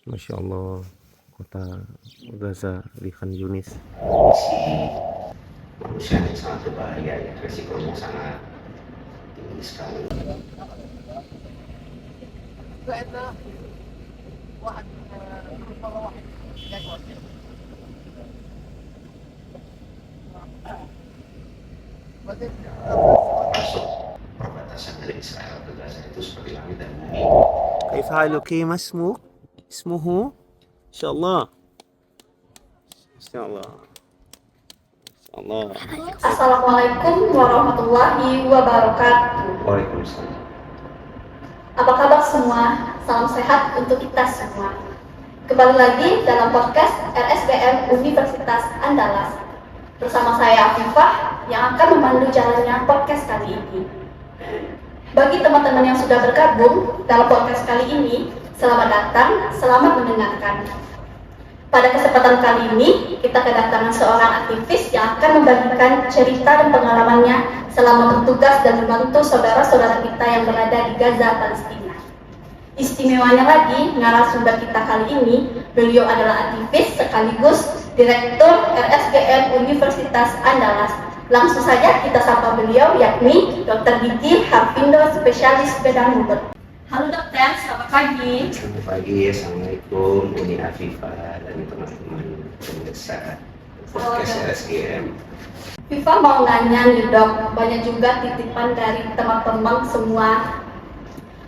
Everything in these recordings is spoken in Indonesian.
Masya Allah, kota Gaza di Khan Yunis. Manusia yang sangat berbahaya, ya, resikonya sangat tinggi sekali. Masuk perbatasan dari Israel ke Gaza itu seperti langit dan bumi. كيف حالك؟ ما اسمك؟ اسمه؟ إن شاء الله. إن شاء الله. إن شاء الله. Assalamualaikum warahmatullahi wabarakatuh. Waalaikumsalam. Apa kabar semua? Salam sehat untuk kita semua. Kembali lagi dalam podcast RSBM Universitas Andalas. Bersama saya Afifah yang akan memandu jalannya podcast kali ini. Bagi teman-teman yang sudah bergabung dalam podcast kali ini, selamat datang, selamat mendengarkan. Pada kesempatan kali ini, kita kedatangan seorang aktivis yang akan membagikan cerita dan pengalamannya selama bertugas dan membantu saudara-saudara kita yang berada di Gaza, Palestina. Istimewanya lagi, narasumber kita kali ini, beliau adalah aktivis sekaligus Direktur RSBM Universitas Andalas. Langsung saja kita sapa beliau, yakni Dr. Gigi Harvindo, spesialis bedah mulut. Halo dokter, selamat pagi. Selamat pagi, assalamualaikum Uni Afifah dan teman-teman pemirsa podcast RSGM. Viva mau nanya nih dok, banyak juga titipan dari teman-teman semua.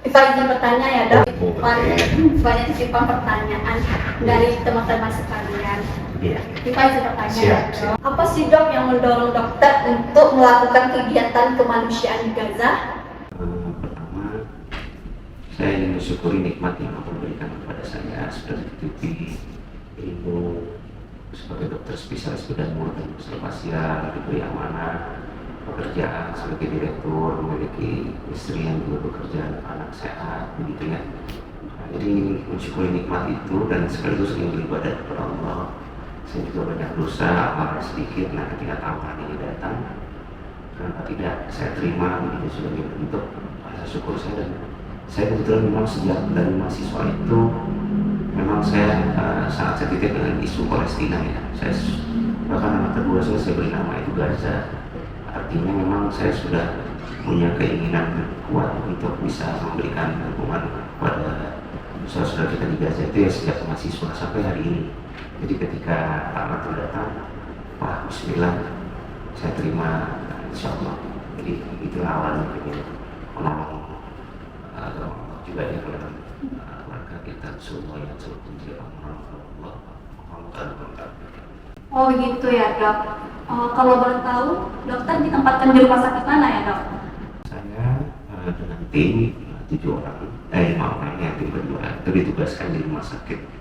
Viva izin bertanya ya dok, banyak titipan pertanyaan dari teman-teman sekalian. Iya. Viva izin bertanya ya Siap. dok, apa sih dok yang mendorong dokter untuk melakukan kegiatan kemanusiaan di Gaza? Pertama, saya ingin mensyukuri nikmat yang Allah berikan kepada saya sudah ditutupi ilmu sebagai dokter spesialis bedah mulut dan observasial, diberi amanah pekerjaan sebagai direktur, memiliki istri yang juga bekerja, anak sehat, begitu ya. Jadi mensyukuri nikmat itu dan sekaligus ingin beribadah kepada Allah. Saya juga banyak dosa, amal sedikit. Nah, ketika tawaran ini datang, kenapa tidak saya terima begitu sebagai bentuk rasa syukur saya. Dan saya kebetulan memang sejak dari mahasiswa itu memang saya sangat sensitif dengan isu Palestina ya. Saya bahkan anak kedua saya beri nama itu Gaza. Artinya memang saya sudah punya keinginan kuat untuk bisa memberikan dukungan kepada saudara kita di Gaza itu ya sejak mahasiswa sampai hari ini. Jadi ketika tamat itu datang, wah bismillah, saya terima insya Allah. Jadi itulah awalnya ingin menolong juga ya keluarga kita semua yang selalu kunci Allah. Oh gitu ya dok. Kalau boleh tahu, dokter ditempatkan di rumah sakit mana ya dok? Saya dengan tim 5 orang yang tim berdua itu ditugaskan di rumah sakit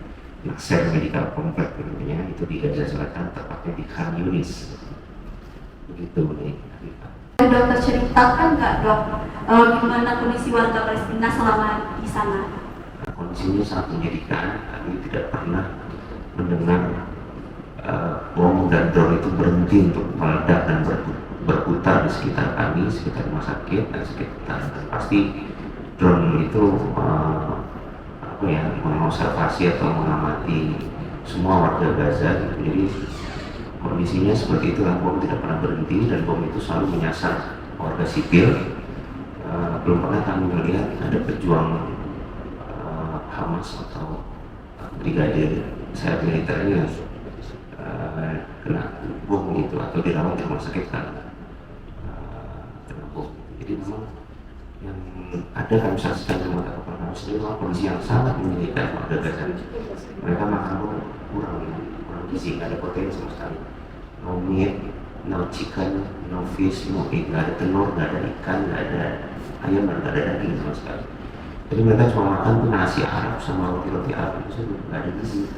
Nasser Medical Complex namanya, itu di Gaza Selatan, tepatnya di Khan Yunis. Begitu nih. Dokter ceritakan nggak dok, gimana kondisi warga Palestina selama di sana? Kondisinya sangat menyedihkan. Kami tidak pernah mendengar bom dan drone itu berhenti untuk meledak dan berputar di sekitar kami, sekitar rumah sakit dan sekitar. Dan pasti drone itu mengobservasi atau mengamati semua warga Gaza gitu. Jadi kondisinya seperti itu, bom tidak pernah berhenti dan bom itu selalu menyasar warga sipil. Belum pernah kami melihat ada pejuang Hamas atau brigadir sayap militernya kena bom gitu atau dirawat di rumah sakit karena kena bom. Jadi memang yang ada kami saksikan di mata kepala kami sendiri memang kondisi yang sangat menyedihkan warga Gaza. Mereka makan kurang gizi, nggak ada protein sama sekali. No meat, no chicken, no fish, no egg, nggak ada telur, nggak ada ikan, nggak ada ayam, nggak ada daging sama sekali. Jadi mereka cuma makan tuh nasi Arab sama roti-roti Arab itu nggak ada gizi.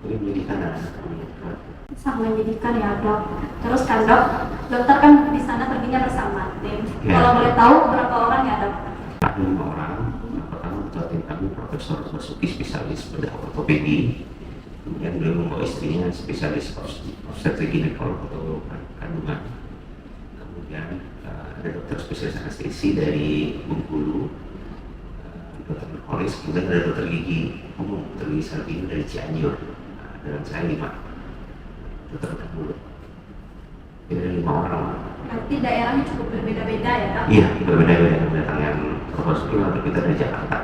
Jadi menyedihkan dan menyedihkan. Sangat menyedihkan ya dok. Terus kan dok, dokter kan di sana perginya bersama tim. Ya. Kalau boleh tahu berapa orang ya dok? Ada 5 orang. Yang pertama ketua tim kami Profesor Basuki, spesialis bedah ortopedi. Kemudian beliau membawa istrinya spesialis obstetrik ginekolog atau kandungan. Kemudian ada dokter spesialis anestesi dari Bengkulu. dokter Nikolis, kemudian ada dokter gigi umum, dokter gigi Salvino dari Cianjur, dan saya 5 dokter mulut. Jadi ada 5 orang. Berarti daerahnya cukup berbeda-beda ya, Dok? Iya, berbeda-beda dengan yang profesional kita dari Jakarta.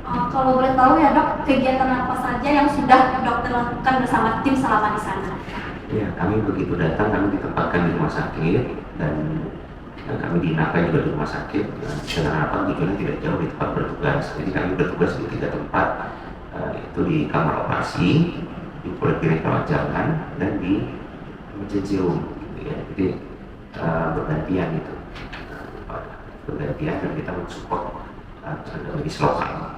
Kalau boleh tahu ya, Dok, kegiatan apa saja yang sudah dokter lakukan bersama tim selama di sana? Ya, kami begitu datang, kami ditempatkan di rumah sakit dan kami diinapkan juga di rumah sakit dengan harapan tujuannya tidak jauh di tempat bertugas. Jadi kami bertugas di 3 tempat, itu di kamar operasi, di poliklinik rawat jalan, dan di emergency room. Gitu ya. Jadi bergantian itu, bergantian dan kita mensupport medis lokal.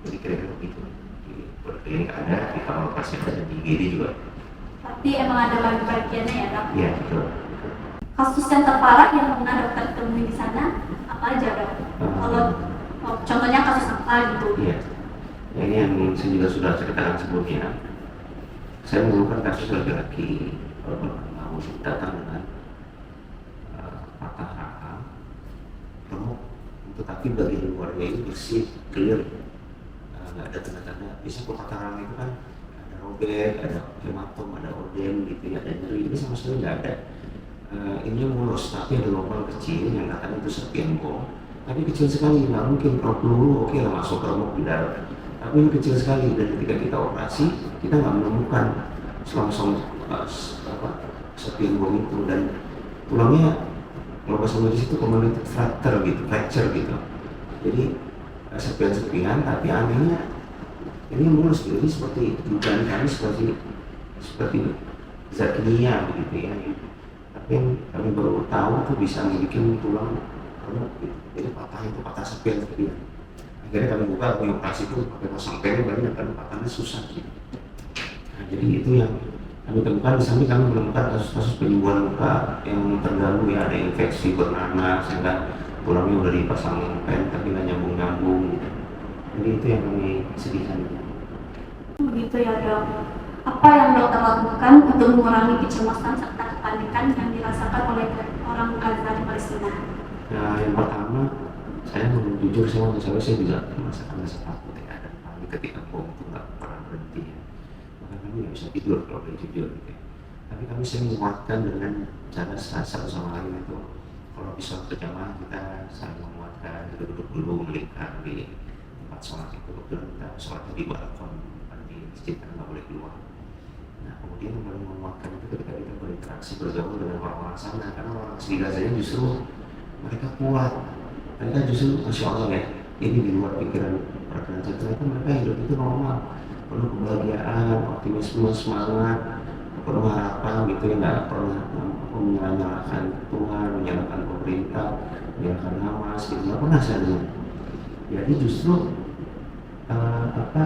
Jadi kira-kira begitu. Di poliklinik ada, di kamar operasi ada, dan di IGD juga. Berarti emang ada bagi-bagiannya ya, Dok? Iya, betul. Kasus yang terparah yang pernah dokter temui di sana apa aja, Dok? Kalau contohnya kasus apa gitu? Iya. Ya, ini yang saya juga sudah ceritakan sebelumnya. Saya menemukan kasus laki-laki mau datang dengan patah rahang, remuk, tetapi bagian luarnya ini bersih, clear, nggak ada tanda-tanda. Biasanya kalau patah rahang itu kan ada robek, ada hematom, ada odem gitu ya, ada nyeri. Ini sama sekali nggak ada. Ini mulus, tapi ada lubang kecil yang katanya itu serpian bom, tapi kecil sekali, nggak mungkin. Kalau peluru oke lah masuk remuk di dalam, tapi ini kecil sekali. Dan ketika kita operasi, kita nggak menemukan selongsong serpian bom itu, dan tulangnya kalau bahasa medis itu comminuted fracture gitu. Jadi serpian-serpian, tapi anehnya ini mulus gitu. Ini seperti dugaan kami seperti zat kimia begitu ya. Tapi yang kami baru tahu tuh bisa bikin tulang remuk gitu. Jadi patah serpian seperti itu. Akhirnya kami buka, kami operasi itu pakai pasang pen, banyak kan patahnya susah gitu. Nah, jadi itu yang kami temukan. Di samping kami menemukan kasus-kasus penyembuhan luka yang terganggu ya, ada infeksi bernanah sehingga tulangnya udah dipasang pen tapi nggak nyambung-nyambung gitu. Jadi itu yang kami sedihkan. Begitu ya, Dok. Apa yang dokter lakukan untuk mengurangi kecemasan serta kepanikan yang dirasakan oleh orang Gaza di Palestina? Nah, yang pertama, saya mau jujur sama saya juga merasakan rasa takut ya, dan panik ketika bom itu nggak pernah berhenti ya. Maka kami nggak bisa tidur kalau boleh jujur gitu ya. Tapi kami sering menguatkan dengan cara satu sama lain itu. Kalau bisa berjamaah kita saling menguatkan, kita duduk dulu melingkar di tempat sholat itu. Kemudian kita sholatnya di balkon, bukan di masjid, kan nggak boleh keluar. Nah, kemudian yang paling menguatkan itu ketika kita berinteraksi, bergaul dengan orang-orang sana, karena orang asli Gazanya justru mereka kuat. Mereka justru, Masya Allah ya, ini di luar pikiran rekan saya, ternyata mereka hidup itu normal, penuh kebahagiaan, optimisme, semangat, penuh harapan gitu ya, nggak pernah menyalahkan Tuhan, menyalahkan pemerintah, menyalahkan Hamas gitu, nggak pernah saya dengar. Jadi justru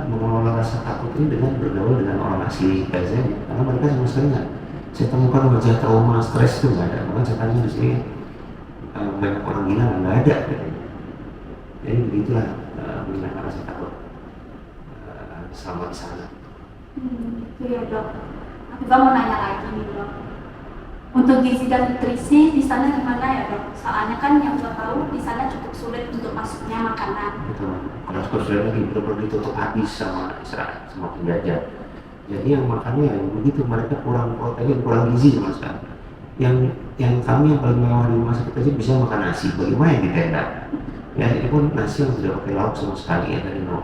mengelola rasa takut ini dengan bergaul dengan orang asli Gaza, karena mereka sama sekali nggak. Saya temukan wajah trauma, stres itu nggak ada. Bahkan saya tanya di sini banyak orang gila nggak ada. Jadi begitulah menghilangkan rasa takut selama di sana. Itu ya, Dok. Aku mau nanya lagi nih, Dok. Untuk gizi dan nutrisi di sana gimana ya, Dok? Soalnya kan yang saya tahu di sana cukup sulit untuk masuknya makanan. Betul. Kalau sudah lagi benar-benar ditutup habis sama Israel, sama penjajah. Jadi yang makannya yang begitu, mereka kurang protein, kurang gizi sama sekali. Yang kami yang paling mewah di rumah sakit aja bisa makan nasi. Bagaimana yang di tenda? Ya itu pun nasi yang tidak pakai lauk sama sekali ya, dari no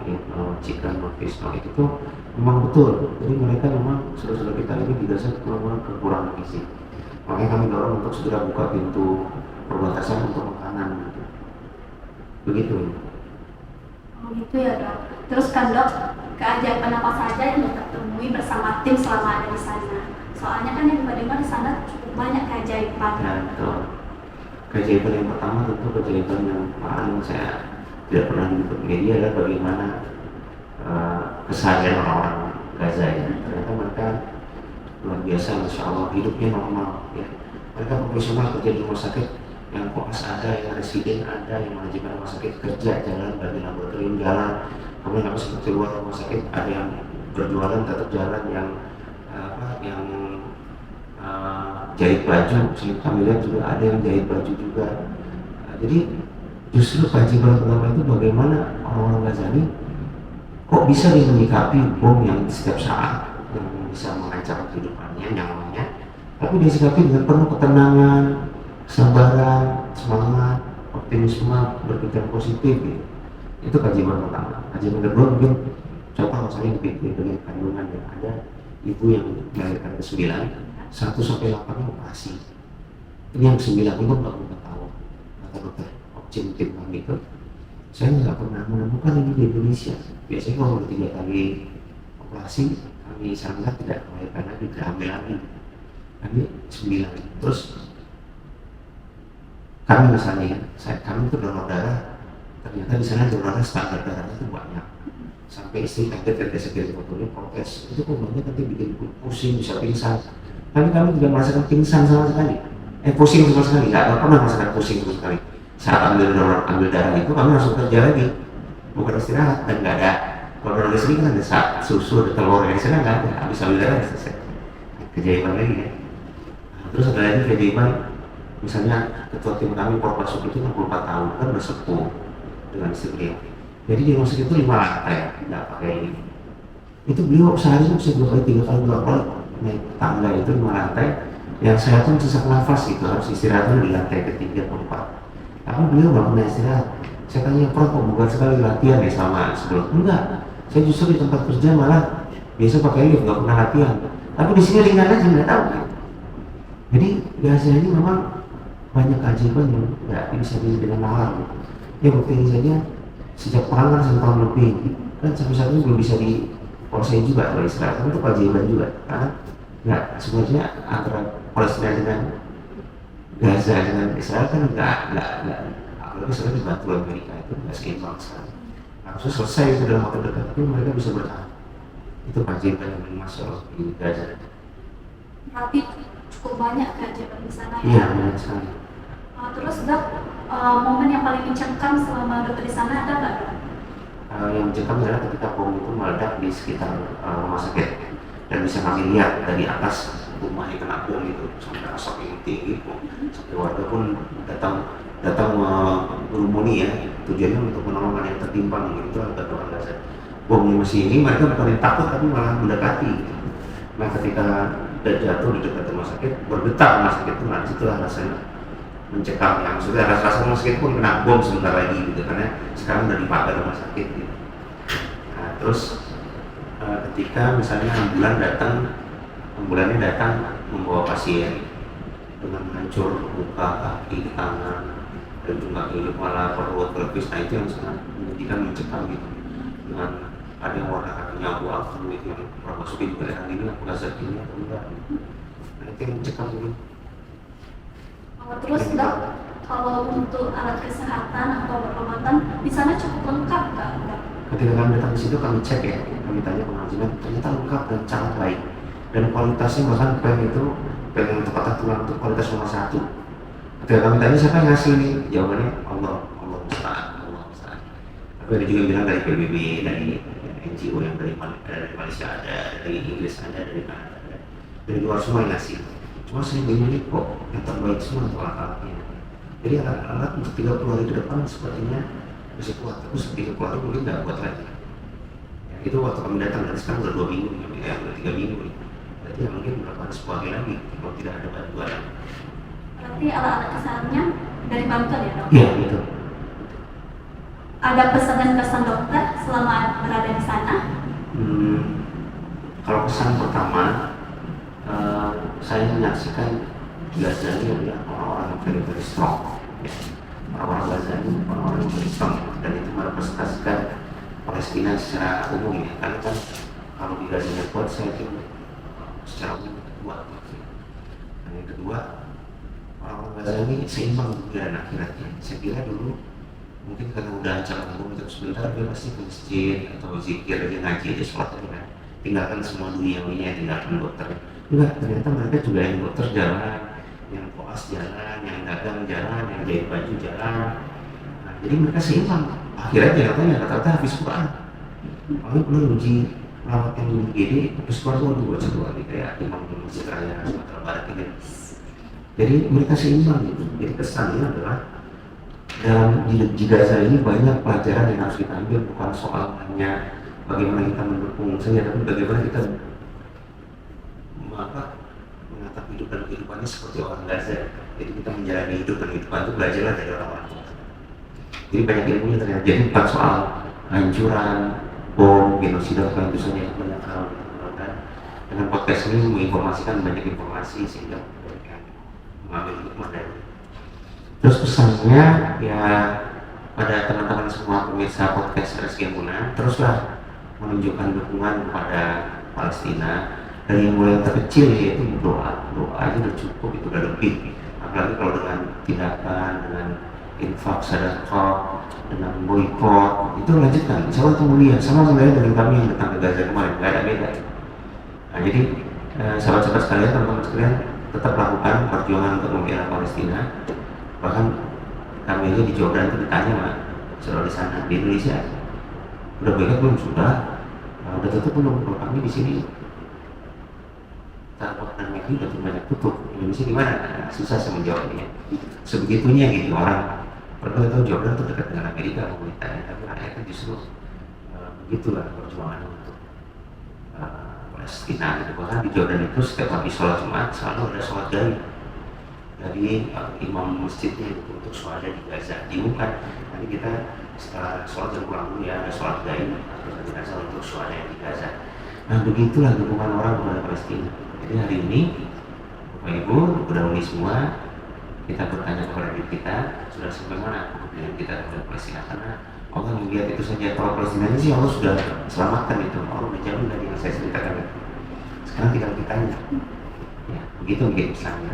chicken, no fish, no itu tuh memang betul. Jadi mereka memang saudara kita ini dirasa kekurangan gizi. Makanya kami dorong untuk segera buka pintu perbatasan untuk makanan. Begitu. Oh gitu ya, Dok. Terus kan, Dok, keajaiban apa saja yang dokter temui bersama tim selama ada di sana? Soalnya kan yang dengar di sana cukup banyak keajaiban. Ya, betul. Keajaiban yang pertama tentu keajaiban yang paling saya tidak pernah diliput media adalah bagaimana keseharian orang-orang Gaza ya. Ternyata mereka luar biasa, Masya Allah, hidupnya normal ya. Mereka profesional kerja di rumah sakit, yang koas ada, yang residen ada, yang manajemen rumah sakit kerja, jalan, bagi laboratorium jalan. Kemudian kami seperti luar rumah sakit ada yang berjualan tetap jalan, yang jahit baju, kami lihat juga ada yang jahit baju juga. Jadi Justru keajaiban pertama itu bagaimana orang-orang Ghazali kok bisa dia menyikapi bom yang setiap saat yang bisa mengancam kehidupannya, nyawanya, tapi dia sikapi dengan penuh ketenangan, kesabaran, semangat, optimisme, berpikir positif gitu. Itu keajaiban pertama. Keajaiban kedua mungkin contoh misalnya di kandungan yang ada ibu yang melahirkan ke-9, 1 sampai 8 operasi. Ini yang ke-9 itu nggak pernah tahu, kata dokter Opcim tim kami itu, saya nggak pernah menemukan ini di Indonesia. Biasanya kalau 3 kali operasi kami sangat tidak melahirkan lagi, tidak hamil lagi. Kami 9. Terus kami misalnya, kami itu donor darah, ternyata di sana donor darah standar darahnya itu banyak. Sampai istri kaget ketika segala fotonya protes, itu kok banyak nanti bikin pusing, bisa pingsan. Tapi kami tidak merasakan pingsan sama sekali. Pusing sama sekali, nggak pernah merasakan pusing sama sekali. Saat ambil darah itu kami langsung kerja lagi, bukan istirahat, dan nggak ada. Kalau donor di sini kan ada susu, ada telur, di sana nggak ada. Habis ambil darah selesai. Keajaiban lagi ya. Terus ada lagi keajaiban, misalnya ketua tim kami Prof. Basuki itu 64 tahun, kan bersepuh dengan istri beliau. Jadi di rumah sakit itu 5 lantai, nggak pakai ini. Itu beliau sehari bisa 2 kali, 3 kali, 2 kali naik tangga itu 5 lantai. Yang saya pun sesak nafas itu harus istirahatnya di lantai ke-3 atau 4. Tapi beliau nggak pernah istirahat. Saya tanya, Prof, bukan sekali latihan ya sama sebelum? Enggak, saya justru di tempat kerja malah biasa pakai lift, nggak pernah latihan. Tapi di sini ringan aja, nggak tahu. Jadi biasanya ini memang banyak keajaiban yang nggak bisa dilihat dengan nalar. Ya bukti ini saja, sejak perang kan 1 tahun lebih, kan sampai saat ini belum bisa dikuasai juga oleh Israel. Kan itu keajaiban juga, karena nggak sebenarnya antara Palestina dengan Gaza dengan Israel kan nggak apalagi sekarang dibantu Amerika itu nggak seimbang sekali. Harusnya selesai itu dalam waktu dekat, tapi mereka bisa bertahan. Itu keajaiban yang masuk di Gaza. Berarti cukup banyak keajaiban di sana ya? Iya, banyak sekali. Terus Dok, momen yang paling mencengkam selama Dokter di sana ada nggak? Yang mencengkam adalah ketika bom itu meledak di sekitar rumah sakit, dan bisa kami lihat dari atas rumah yang kena bom itu sampai asap yang tinggi, sampai warga pun datang merumuni ya, tujuannya untuk menolong yang tertimbang gitu. Agak orang Gaza bomnya masih ini, mereka bukan yang takut tapi malah mendekati. Nah ketika jatuh di dekat rumah sakit, bergetar rumah sakit itu, nah itulah rasanya mencekam ya. Maksudnya rasa rumah sakit pun kena bom sebentar lagi gitu, karena sekarang udah dipakai rumah sakit gitu. Nah terus ketika misalnya ambulannya datang membawa pasien dengan hancur luka kaki, tangan, dan juga kepala, perut, pelvis, nah itu yang sangat menjadikan mencekam gitu. Dengan ada yang warna kakinya abu-abu itu yang Masukin juga yang ini aku rasa ini atau enggak, nah itu yang mencekam gitu. Terus Dok, kalau untuk alat kesehatan atau obat-obatan di sana cukup lengkap nggak? Ketika kami datang ke situ kami cek ya, kami tanya pengajian, ternyata lengkap dan sangat baik, dan kualitasnya bahkan pen yang tempatan tulang itu kualitas nomor 1. Ketika kami tanya siapa yang ngasih ini, jawabannya Allah musta'an. Tapi ada juga bilang dari PBB, dari NGO yang dari Malaysia ada, dari Inggris ada, dari Kanada ada, dari luar semua yang ngasih. Cuma saya bingung kok yang terbaik semua untuk alat-alatnya. Jadi alat-alat untuk 30 hari ke depan sepertinya masih kuat, tapi 30 hari mungkin nggak kuat lagi. Ya, itu waktu kami datang, dan sekarang udah 2 minggu, ya udah 3 minggu. Berarti ya mungkin berapa hari 10 hari lagi kalau tidak ada bantuan. Berarti alat-alat kesehatannya dari Banten ya Dok? Iya gitu. Ada pesan-pesan dokter selama berada di sana? Kalau pesan pertama, saya menyaksikan Gaza ini adalah orang-orang yang very strong. Orang-orang Gaza ini orang-orang yang very strong, dan itu merepresentasikan Palestina secara umum ya. Karena kan kalau di Gaza yang kuat, saya kira secara umum kuat. Dan yang kedua, orang-orang Gaza ini seimbang dunia dan akhiratnya. Saya kira dulu mungkin karena udah ancaman bom itu sebentar, dia pasti ke masjid atau zikir aja, ngaji aja, sholat aja kan. Tinggalkan semua duniawinya, tinggalkan dokter. Enggak, ternyata mereka juga yang dokter jalan, yang koas jalan, yang dagang jalan, yang jahit baju jalan. Nah, jadi mereka seimbang. Akhirnya katanya rata-rata habis Quran. Kami pernah uji perawat yang di UGD, habis Quran itu baca doa kayak Imam di Masjid Raya Sumatera Barat ini. Jadi mereka seimbang gitu. Jadi kesannya adalah di Gaza ini banyak pelajaran yang harus kita ambil, bukan soal hanya bagaimana kita mendukung saja, tapi bagaimana kita menatap hidup dan kehidupannya seperti orang Gaza. Jadi kita menjalani hidup dan kehidupan itu belajarlah dari orang-orang. Jadi banyak ilmunya ternyata. Jadi bukan soal hancuran, bom, genosida, itu saja yang banyak hal. Dengan podcast ini menginformasikan banyak informasi sehingga mereka mengambil hikmah dari. Terus pesannya ya pada teman-teman semua pemirsa podcast RSG Muna, teruslah menunjukkan dukungan kepada Palestina dari yang mulai terkecil, yaitu doa aja udah cukup, itu udah lebih. Apalagi kalau dengan tindakan, dengan infak, sedekah, dengan boykot, itu lanjutkan. Insya Allah itu mulia, sama mulai dengan kami yang datang ke Gaza kemarin, nggak ada beda. Nah, jadi sahabat-sahabat sekalian, teman-teman sekalian, tetap lakukan perjuangan untuk membela Palestina. Bahkan kami aja di Jordan itu ditanya, Mak, saudara di sana, di Indonesia udah boykot belum? Sudah. Udah tutup belum? Kalau kami di sini Tarpot dan Mekri udah banyak tutup. Indonesia gimana? Nah, susah saya menjawabnya. Sebegitunya gitu orang. Padahal tahu Jordan itu dekat dengan Amerika pemerintahnya, tapi rakyatnya justru begitulah perjuangan untuk Palestina gitu. Bahkan di Jordan itu setiap habis sholat Jumat selalu ada sholat gaib dari imam masjidnya itu untuk sholat di Gaza. Diumumkan nanti kita setelah sholat jam pulang dulu ya, ada sholat gaib atau jenazah untuk sholat di Gaza. Nah begitulah dukungan orang kepada Palestina. Jadi hari ini Bapak Ibu, Buddha Uni semua, kita bertanya kepada diri kita, sudah sampai mana kemudian kita kepada Palestina, karena Allah melihat itu saja. Kalau Palestina ini sih Allah sudah selamatkan itu, Allah menjamin dari yang saya ceritakan itu. Sekarang tinggal kitanya. Ya, begitu mungkin kesannya.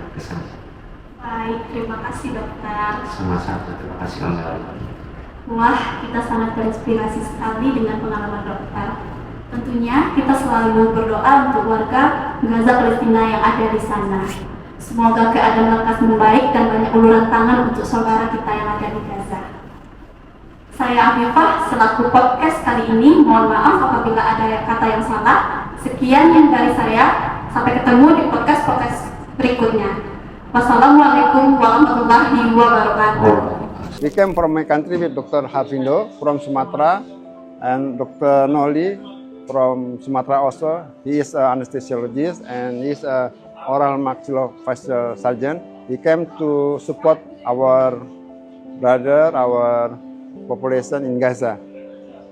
Baik, terima kasih dokter. Sama-sama, terima kasih kembali. Wah, kita sangat terinspirasi sekali dengan pengalaman dokter. Tentunya kita selalu berdoa untuk warga Gaza Palestina yang ada di sana. Semoga keadaan lekas membaik dan banyak uluran tangan untuk saudara kita yang ada di Gaza. Saya Afifah, selaku podcast kali ini, mohon maaf apabila ada kata yang salah. Sekian yang dari saya, sampai ketemu di podcast-podcast berikutnya. Wassalamualaikum warahmatullahi wabarakatuh. We came from my country with Dr. Harvindo from Sumatra and Dr. Noli from Sumatra also. He is an anesthesiologist and he is a oral maxillofacial surgeon. He came to support our brother, our population in Gaza.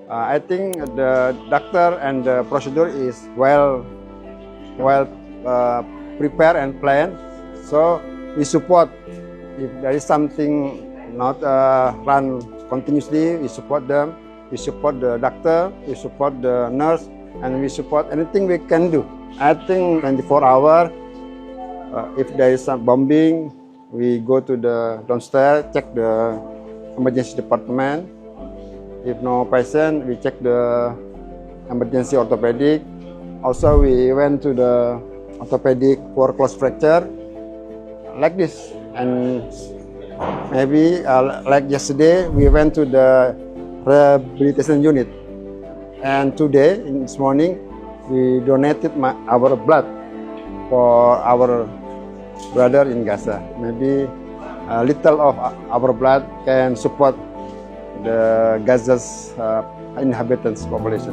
I think the doctor and the procedure is well prepared and planned. So we support. If there is something not run continuously, we support them. We support the doctor, we support the nurse, and we support anything we can do. I think 24 hours. If there is some bombing, we go to the downstairs, check the emergency department. If no patient, we check the emergency orthopedic. Also, we went to the orthopedic for close fracture, like this. And maybe like yesterday, we went to the rehabilitation unit. And today, in this morning, we donated our blood for our brother in Gaza. Maybe a little of our blood can support the Gaza's inhabitants population.